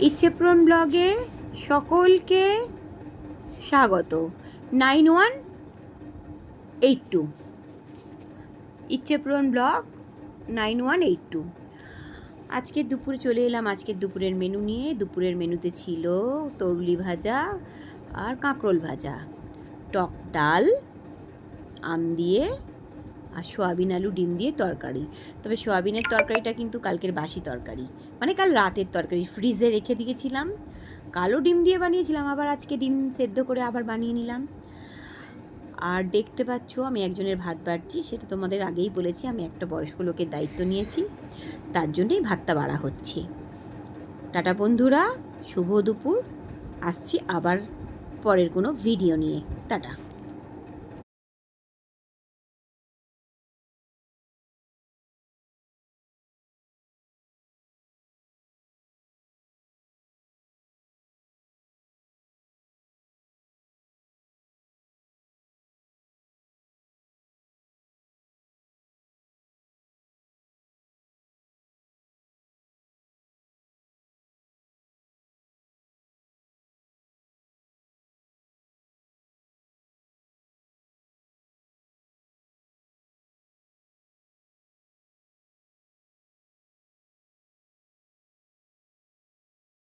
ইচ্ছেপূরণ ব্লগে সকলকে স্বাগত। 9182 ইচ্ছেপূরণ ব্লগ 9182। আজকে দুপুরে চলে এলাম আজকের দুপুরের মেনু নিয়ে। দুপুরের মেনুতে ছিল তরুলি ভাজা আর কাঁকরোল ভাজা, টক ডাল, আম দিয়ে আর সোয়াবিন আলু ডিম দিয়ে তরকারি। তবে সোয়াবিনের তরকারিটা কিন্তু কালকের বাসি তরকারি, মানে কাল রাতের তরকারি, ফ্রিজে রেখে দিয়েছিলাম। কালো ডিম দিয়ে বানিয়েছিলাম, আবার আজকে ডিম সেদ্ধ করে আবার বানিয়ে নিলাম। আর দেখতে পাচ্ছ আমি একজনের ভাত বাড়ছি, সেটা তোমাদের আগেই বলেছি। আমি একটা বয়স্ক লোকের দায়িত্ব নিয়েছি, তার জন্যই ভাতটা বাড়া হচ্ছে। টাটা বন্ধুরা, শুভ দুপুর। আসছি আবার পরের কোনো ভিডিও নিয়ে। টাটা।